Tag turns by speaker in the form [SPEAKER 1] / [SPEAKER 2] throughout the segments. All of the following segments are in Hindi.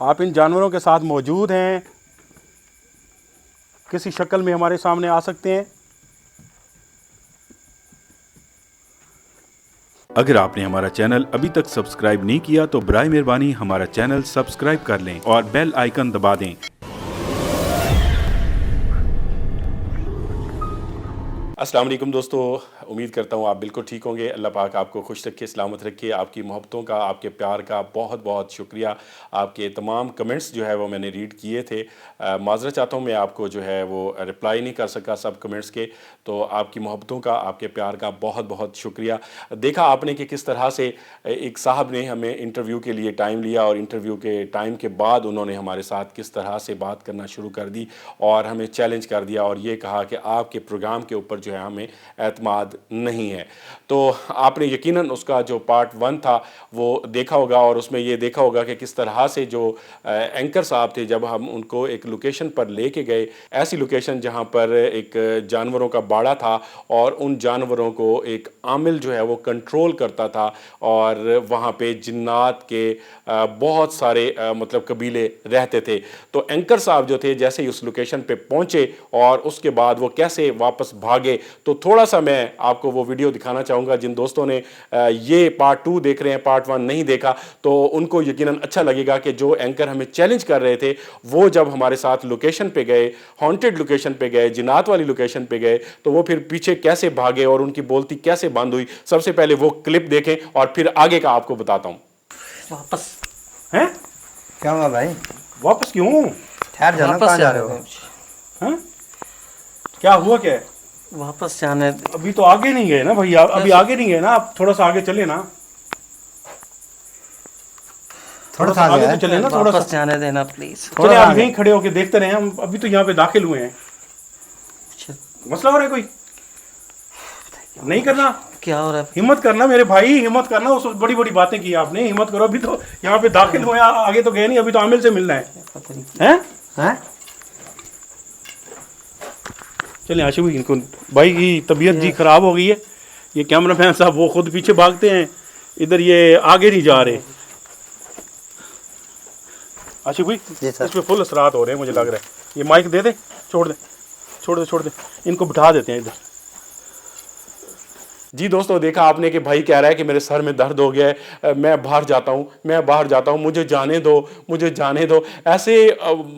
[SPEAKER 1] आप इन जानवरों के साथ मौजूद हैं, किसी शक्ल में हमारे सामने आ सकते हैं।
[SPEAKER 2] अगर आपने हमारा चैनल अभी तक सब्सक्राइब नहीं किया तो बराए मेहरबानी हमारा चैनल सब्सक्राइब कर लें और बेल आइकन दबा दें।
[SPEAKER 1] अस्सलाम वालेकुम दोस्तों, उम्मीद करता हूँ आप बिल्कुल ठीक होंगे। अल्लाह पाक आपको खुश रखे, सलामत रखे। आपकी मोहब्बतों का, आपके प्यार का बहुत बहुत शुक्रिया। आपके तमाम कमेंट्स जो है वो मैंने रीड किए थे। माज़रत चाहता हूँ, मैं आपको जो है वो रिप्लाई नहीं कर सका सब कमेंट्स के। तो आपकी मोहब्बतों का, आपके प्यार का बहुत बहुत शुक्रिया। देखा आपने कि किस तरह से एक साहब ने हमें इंटरव्यू के लिए टाइम लिया और इंटरव्यू के टाइम के बाद उन्होंने हमारे साथ किस तरह से बात करना शुरू कर दी और हमें चैलेंज कर दिया और ये कहा कि आपके प्रोग्राम के ऊपर जो है हमें एतमाद नहीं है। तो आपने यकीनन उसका जो पार्ट 1 था वो देखा होगा और उसमें ये देखा होगा कि किस तरह से जो एंकर साहब थे, जब हम उनको एक लोकेशन पर लेके गए, ऐसी लोकेशन जहाँ पर एक जानवरों का बाड़ा था और उन जानवरों को एक आमिल जो है वो कंट्रोल करता था और वहाँ पे जिन्नात के बहुत सारे मतलब कबीले रहते थे। तो एंकर साहब जो थे जैसे ही उस लोकेशन पे पहुँचे और उसके बाद वो कैसे वापस भागे, तो थोड़ा सा मैं आपको वो वीडियो दिखाना चाहूँगा। जिन दोस्तों ने ये पार्ट 2 देख रहे हैं, पार्ट 1 नहीं देखा, तो उनको यकीनन अच्छा लगेगा कि जो एंकर हमें चैलेंज कर रहे थे वो जब हमारे साथ लोकेशन पे गए, हॉन्टेड लोकेशन पे गए, जिन्नात वाली लोकेशन पे गए, तो वो फिर पीछे कैसे भागे और उनकी बोलती कैसे बंद हुई। सबसे पहले वो क्लिप देखें और फिर आगे का आपको बताता हूँ।
[SPEAKER 3] वापस
[SPEAKER 1] हैं?
[SPEAKER 4] क्या हुआ भाई?
[SPEAKER 1] वापस क्यों?
[SPEAKER 4] ठहर जाना,
[SPEAKER 3] वापस
[SPEAKER 4] कहाँ जा
[SPEAKER 3] जाने
[SPEAKER 4] रहे हो?
[SPEAKER 3] दो।
[SPEAKER 1] हैं? क्या हुआ क्या है?
[SPEAKER 3] वापस जाने दो।
[SPEAKER 1] अभी तो आगे नहीं गए ना भैया, अभी आगे नहीं गए ना, आप थोड़ा सा आगे चले ना,
[SPEAKER 4] थोड़ा सा
[SPEAKER 1] आगे
[SPEAKER 4] आगे
[SPEAKER 1] तो चले ना, थोड़ा
[SPEAKER 3] वापस
[SPEAKER 1] सा
[SPEAKER 3] जाने देना प्लीज।
[SPEAKER 1] चले। आप यहीं खड़े होके देखते रहे, हम अभी तो यहाँ पे दाखिल हुए हैं। मसला हो रहा है कोई? नहीं करना,
[SPEAKER 3] क्या हो रहा है?
[SPEAKER 1] हिम्मत करना मेरे भाई, हिम्मत करना। उस वक्त बड़ी बड़ी बातें की आपने, हिम्मत करो। अभी तो यहाँ पे दाखिल हुए, आगे तो गए नहीं, अभी तो आमिल से मिलना है।
[SPEAKER 3] पता नहीं
[SPEAKER 1] हैं?
[SPEAKER 4] हैं?
[SPEAKER 1] चलिए आशिफ भाई, इनको भाई की तबीयत जी खराब हो गई है। ये कैमरा मैन साहब वो खुद पीछे भागते हैं, इधर ये आगे नहीं जा रहे। आशिफ भाई
[SPEAKER 4] जी सर।
[SPEAKER 1] इसमें फुल असरात हो रहे हैं मुझे लग रहा है। ये माइक दे दे, छोड़ दे, छोड़ दे, छोड़ दे, इनको बिठा देते हैं इधर। जी दोस्तों, देखा आपने कि भाई कह रहा है कि मेरे सर में दर्द हो गया है, मैं बाहर जाता हूँ, मैं बाहर जाता हूँ, मुझे जाने दो, मुझे जाने दो। ऐसे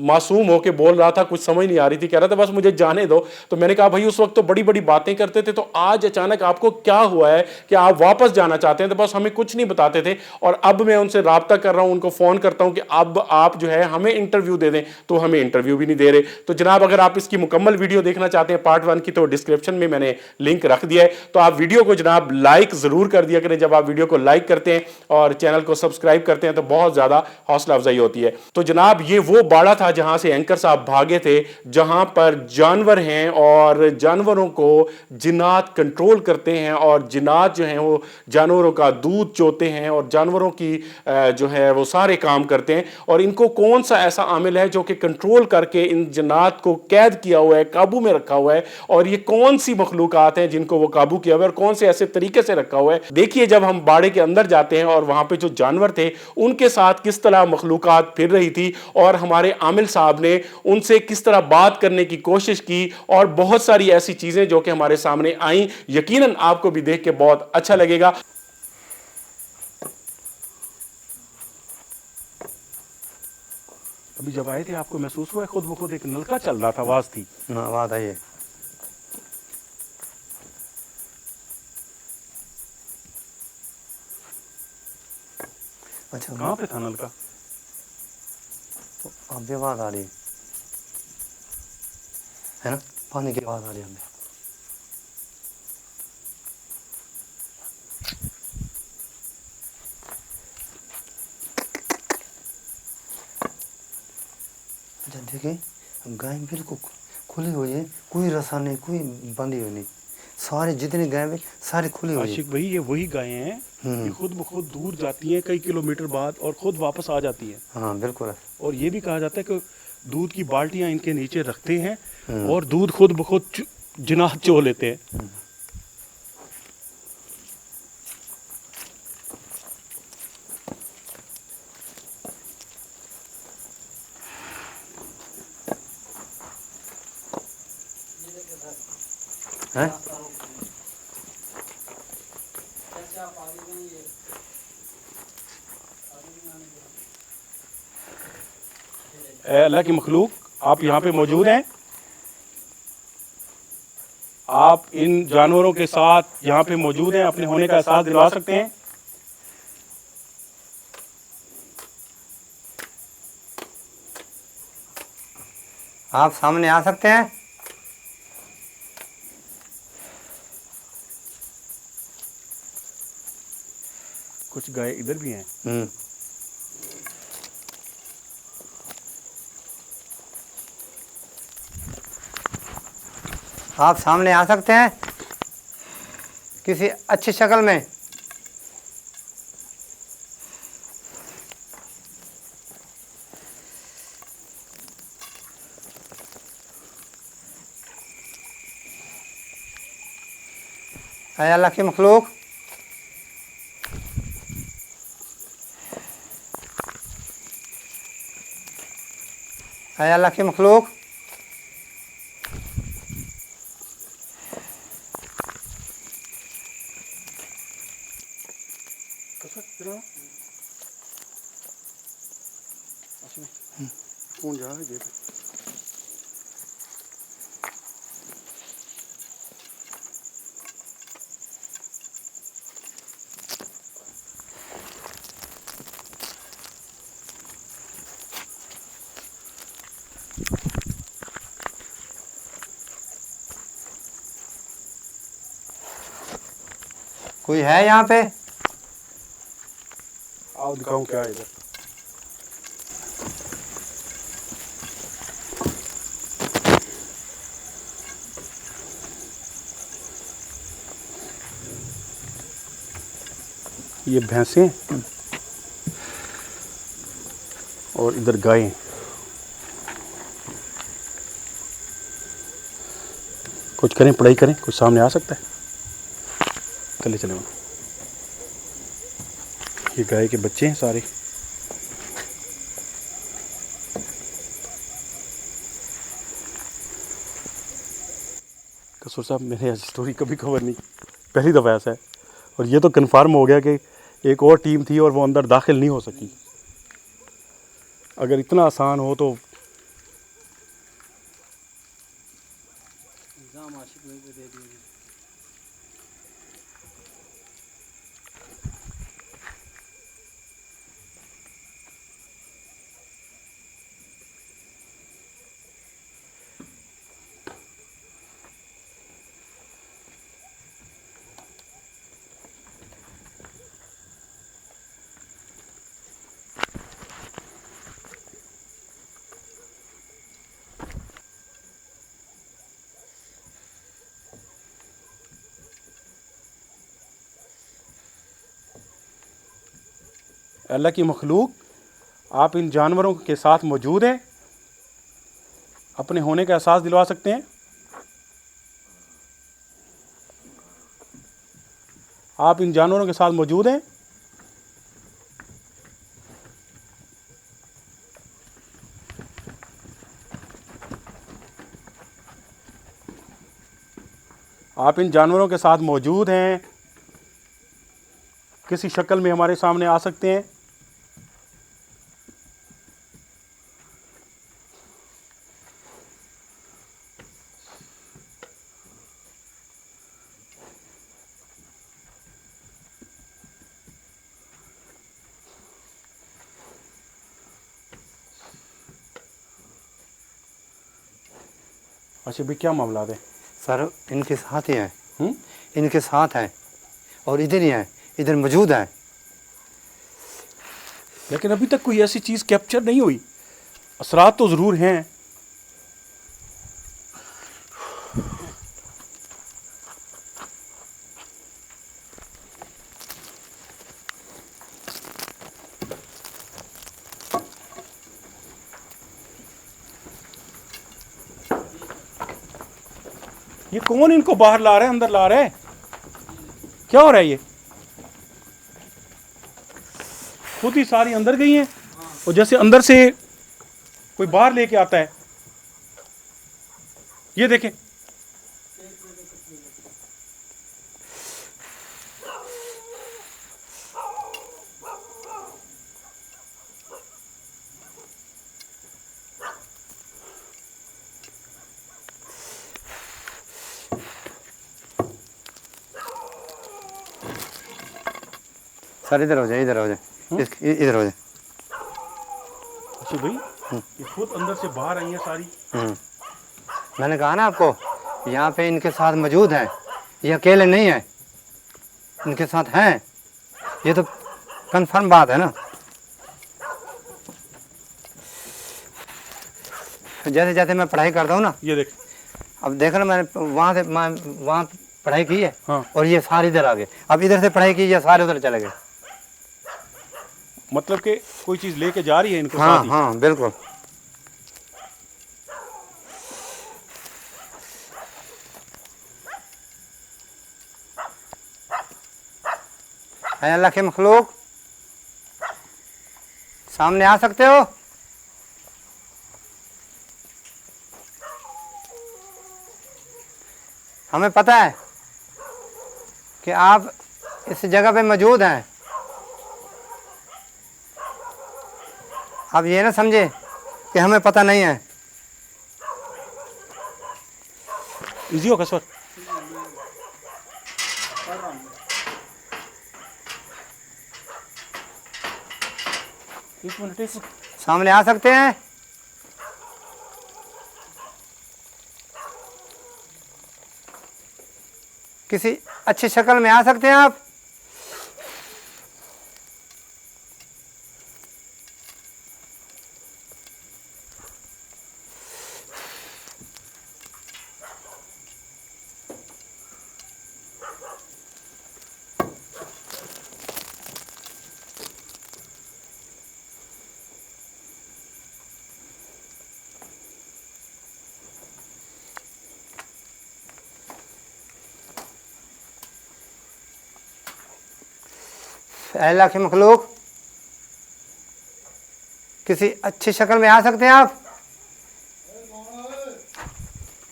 [SPEAKER 1] मासूम होके बोल रहा था, कुछ समझ नहीं आ रही थी, कह रहा था बस मुझे जाने दो। तो मैंने कहा भाई उस वक्त तो बड़ी बड़ी बातें करते थे, तो आज अचानक आपको क्या हुआ है कि आप वापस जाना चाहते हैं? तो बस हमें कुछ नहीं बताते थे और अब मैं उनसे रब्ता कर रहा हूँ, उनको फ़ोन करता हूँ कि अब आप जो है हमें इंटरव्यू दे दें, तो हमें इंटरव्यू भी नहीं दे रहे। तो जनाब, अगर आप इसकी मुकम्मल वीडियो देखना चाहते हैं पार्ट 1 की, तो डिस्क्रिप्शन में मैंने लिंक रख दिया है। तो आप वीडियो को जनाब लाइक जरूर कर दिया करें। जब आप वीडियो को लाइक करते हैं और चैनल को सब्सक्राइब करते हैं तो बहुत ज्यादा हौसला अफजाई होती है। तो जनाब, ये वो बाड़ा था जहां से एंकर साहब भागे थे, जहां पर जानवर हैं और जानवरों को जिन्नात कंट्रोल करते हैं और जिन्नात जो हैं वो जानवरों का दूध चोते हैं और जानवरों की जो है वो सारे काम करते हैं। और इनको कौन सा ऐसा आमिल है जो कि कंट्रोल करके इन जिन्नात को कैद किया हुआ है, काबू में रखा हुआ है, और ये कौन सी मखलूकात हैं जिनको वो काबू किया हुआ है और कौन से ऐसे तरीके से रखा हुआ है। देखिए, जब हम बाड़े के अंदर जाते हैं और वहां पे जो जानवर थे उनके साथ किस तरह मखलूकात फिर रही थी और हमारे आमिल साहब ने उनसे किस तरह बात करने की कोशिश की और बहुत सारी ऐसी चीजें जो कि हमारे सामने आई। यकीनन आपको भी देख के बहुत अच्छा लगेगा। अभी जब आए थे आपको महसूस हुआ खुद ब खुद एक नलका चल रहा था, आवाज थी?
[SPEAKER 4] हाँ, आवाज आई है। अच्छा,
[SPEAKER 1] कहां पे था नलका?
[SPEAKER 4] अब भी आवाज आ रही है ना? पानी की आवाज आ रही है हमें। अच्छा देखिए, गाय बिल्कुल खुली हुई है, कोई रसा नहीं, कोई बंधी हुई नहीं। सारे जितने गाय हैं सारी खुली हुई है।
[SPEAKER 1] आशिक भाई, ये वही गायें हैं, ये खुद ब खुद दूर जाती हैं कई किलोमीटर बाद और खुद वापस आ जाती हैं।
[SPEAKER 4] हाँ बिल्कुल।
[SPEAKER 1] और ये भी कहा जाता है कि दूध की बाल्टियां इनके नीचे रखते हैं और दूध खुद ब खुद जिनात चो लेते हैं।
[SPEAKER 4] हैं?
[SPEAKER 1] ए अल्लाह की मखलूक, आप यहाँ पे मौजूद हैं। आप इन जानवरों के साथ यहाँ पे मौजूद हैं, अपने होने का एहसास दिलवा सकते हैं।
[SPEAKER 4] आप सामने आ सकते हैं?
[SPEAKER 1] कुछ गाय इधर भी हैं।
[SPEAKER 4] आप सामने आ सकते हैं किसी अच्छी शक्ल में? ऐ अल्लाह की मखलूक, ऐ अल्लाह की मखलूक,
[SPEAKER 1] कौन जा रहा है?
[SPEAKER 4] कोई है यहाँ पे?
[SPEAKER 1] आओ दिखाऊं क्या है इधर। ये भैंसें और इधर गायें। कुछ करें, पढ़ाई करें, कुछ सामने आ सकता है। चले चले वहाँ। ये गाय के बच्चे हैं सारे। कसूर साहब, मैंने ऐसी स्टोरी कभी कवर नहीं, पहली दफ़ा ऐसा है। और ये तो कन्फर्म हो गया कि एक और टीम थी और वो अंदर दाखिल नहीं हो सकी। अगर इतना आसान हो तो अल्लाह की मखलूक, आप इन जानवरों के साथ मौजूद हैं, अपने होने का एहसास दिलवा सकते हैं। आप इन जानवरों के साथ मौजूद हैं। आप इन जानवरों के साथ मौजूद हैं, किसी शक्ल में हमारे सामने आ सकते हैं। अच्छा भाई, क्या मामला है?
[SPEAKER 4] सर इनके साथ ही हैं, इनके साथ हैं और इधर ही हैं, इधर मौजूद हैं।
[SPEAKER 1] लेकिन अभी तक कोई ऐसी चीज़ कैप्चर नहीं हुई। असरात तो ज़रूर हैं। ये कौन इनको बाहर ला रहा है, अंदर ला रहा है? क्या हो रहा है? ये खुद ही सारी अंदर गई हैं और जैसे अंदर से कोई बाहर लेके आता है। ये देखें,
[SPEAKER 4] सर इधर हो जाए, इधर हो जाए, इधर हो जाए।
[SPEAKER 2] अच्छा भाई, ये खुद अंदर से बाहर आई है सारी।
[SPEAKER 4] मैंने कहा ना आपको, यहाँ पे इनके साथ मौजूद हैं, ये अकेले नहीं हैं, इनके साथ हैं, ये तो कंफर्म बात है ना। जैसे जैसे मैं पढ़ाई करता हूँ ना,
[SPEAKER 2] ये देख,
[SPEAKER 4] अब देख ना, मैंने वहाँ पढ़ाई की है,
[SPEAKER 2] हाँ।
[SPEAKER 4] और ये सारे इधर आ गए। अब इधर से पढ़ाई की, ये सारे उधर चले गए।
[SPEAKER 2] मतलब कि कोई चीज लेके जा रही है इनके
[SPEAKER 4] हाँ
[SPEAKER 2] साथ ही।
[SPEAKER 4] हाँ बिल्कुल। है अल्लाह के मखलूक, सामने आ सकते हो? हमें पता है कि आप इस जगह पे मौजूद हैं। आप ये ना समझे कि हमें पता नहीं है।
[SPEAKER 2] इजी होगा सर। एक मिनट।
[SPEAKER 4] सामने आ सकते हैं? किसी अच्छी शक्ल में आ सकते हैं आप? अल्लाह के मखलूक, किसी अच्छी शक्ल में आ सकते हैं आप?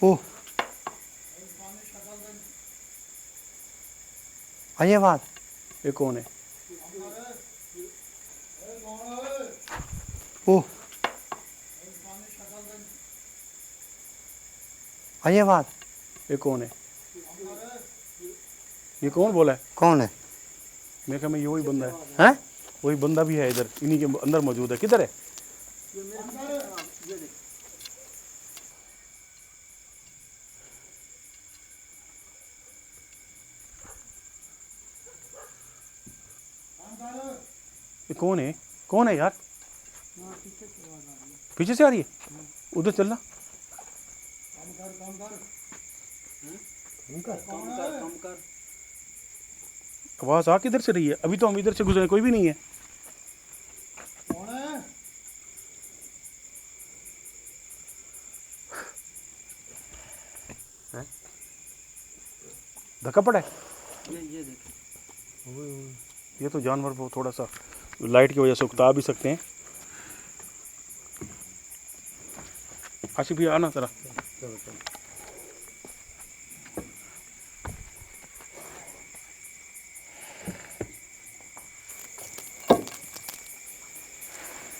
[SPEAKER 4] ओह, ये बात।
[SPEAKER 2] ये कौन है?
[SPEAKER 4] ओह, ये बात।
[SPEAKER 2] ये कौन है? ये कौन बोला है?
[SPEAKER 4] कौन है?
[SPEAKER 2] मेरे ख्याल में ये वही बंदा है।
[SPEAKER 4] हैं?
[SPEAKER 2] वही बंदा भी है इधर, इन्हीं के अंदर मौजूद है। किधर है? ये कौन है? कौन है यार? पीछे से आ रही है? उधर चलना। आवाज आ किधर से रही है? अभी तो हम इधर से गुजरे, कोई भी नहीं है। धक्का पड़ा है?
[SPEAKER 3] ये देखो,
[SPEAKER 2] ये तो जानवर वो थोड़ा सा लाइट की वजह से उकता भी सकते हैं। आशिफ भी आना जरा।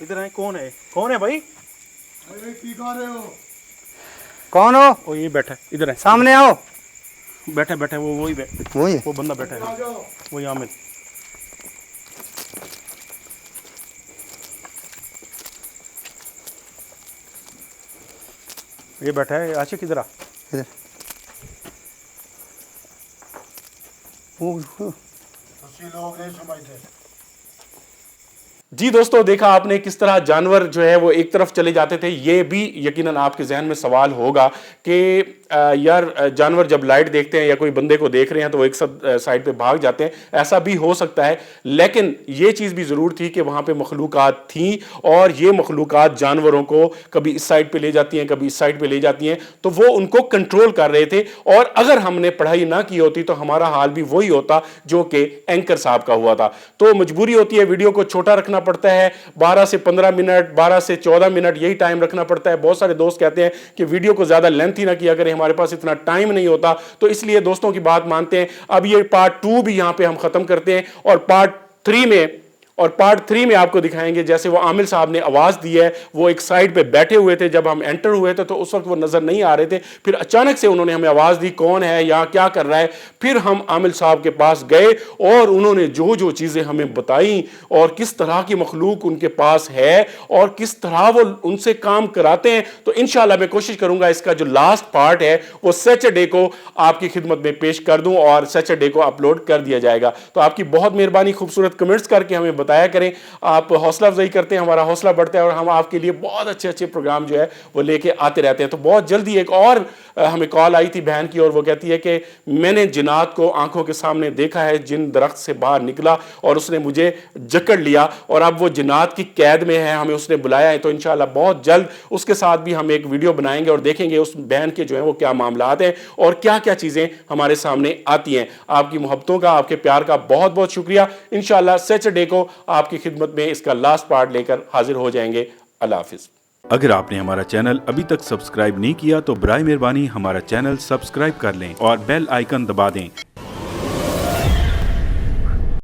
[SPEAKER 2] इधर आए। कौन है? कौन है भाई?
[SPEAKER 5] अरे की कर रहे हो?
[SPEAKER 4] कौन हो?
[SPEAKER 2] ओ ये बैठा है, इधर है।
[SPEAKER 4] सामने आओ।
[SPEAKER 2] बैठा बैठा है, वो वही
[SPEAKER 4] वही है।
[SPEAKER 2] वो बंदा बैठा है, वही आमिर। ये बैठा है। आशिक किधर आ?
[SPEAKER 4] इधर।
[SPEAKER 5] ਤੁਸੀਂ ਲੋਕ नहीं समझते।
[SPEAKER 1] जी दोस्तों, देखा आपने किस तरह जानवर जो है वो एक तरफ चले जाते थे। ये भी यकीनन आपके जहन में सवाल होगा कि यार जानवर जब लाइट देखते हैं या कोई बंदे को देख रहे हैं तो वो एक साइड पे भाग जाते हैं। ऐसा भी हो सकता है, लेकिन ये चीज़ भी ज़रूर थी कि वहाँ पे मखलूक़ात थी और ये मखलूक़ात जानवरों को कभी इस साइड पे ले जाती हैं, कभी इस साइड पे ले जाती हैं, तो वो उनको कंट्रोल कर रहे थे। और अगर हमने पढ़ाई ना की होती तो हमारा हाल भी वही होता जो कि एंकर साहब का हुआ था। तो मजबूरी होती है वीडियो को छोटा रखना पड़ता है, 12 से 15 मिनट, 12 से 14 मिनट यही टाइम रखना पड़ता है। बहुत सारे दोस्त कहते हैं कि वीडियो को ज़्यादा लेंथी ना किया करें, हमारे पास इतना टाइम नहीं होता, तो इसलिए दोस्तों की बात मानते हैं। अब ये पार्ट 2 भी यहाँ पे हम ख़त्म करते हैं और पार्ट 3 में और पार्ट 3 में आपको दिखाएंगे जैसे वो आमिल साहब ने आवाज़ दी है, वो एक साइड पे बैठे हुए थे, जब हम एंटर हुए थे तो उस वक्त वो नज़र नहीं आ रहे थे, फिर अचानक से उन्होंने हमें आवाज़ दी कौन है, यहाँ क्या कर रहा है। फिर हम आमिल साहब के पास गए और उन्होंने जो जो चीज़ें हमें बताई और किस तरह की मखलूक उनके पास है और किस तरह वो उनसे काम कराते हैं। तो इंशाल्लाह मैं कोशिश करूंगा इसका जो लास्ट पार्ट है वो सैटरडे को आपकी खिदमत में पेश कर दूं और सैटरडे को अपलोड कर दिया जाएगा। तो आपकी बहुत मेहरबानी, खूबसूरत कमेंट्स करके हमें बताया करें, आप हौसला अफजाई करते हैं, हमारा हौसला बढ़ता है और हम आपके लिए बहुत अच्छे अच्छे प्रोग्राम जो है वो लेके आते रहते हैं। तो बहुत जल्दी एक और हमें कॉल आई थी बहन की और वो कहती है कि मैंने जिन्नात को आंखों के सामने देखा है, जिन दरख्त से बाहर निकला और उसने मुझे जकड़ लिया और अब वो जिन्नात की कैद में है, हमें उसने बुलाया है। तो इंशाल्लाह बहुत जल्द उसके साथ भी हम एक वीडियो बनाएंगे और देखेंगे उस बहन के जो है वो क्या मामलात हैं और क्या क्या चीज़ें हमारे सामने आती हैं। आपकी मोहब्बतों का, आपके प्यार का बहुत बहुत शुक्रिया। इंशाल्लाह सैटरडे को आपकी खिदमत में इसका लास्ट पार्ट लेकर हाजिर हो जाएंगे। अल्लाह हाफिज़।
[SPEAKER 2] अगर आपने हमारा चैनल अभी तक सब्सक्राइब नहीं किया तो बराए मेहरबानी हमारा चैनल सब्सक्राइब कर लें और बेल आइकन दबा दें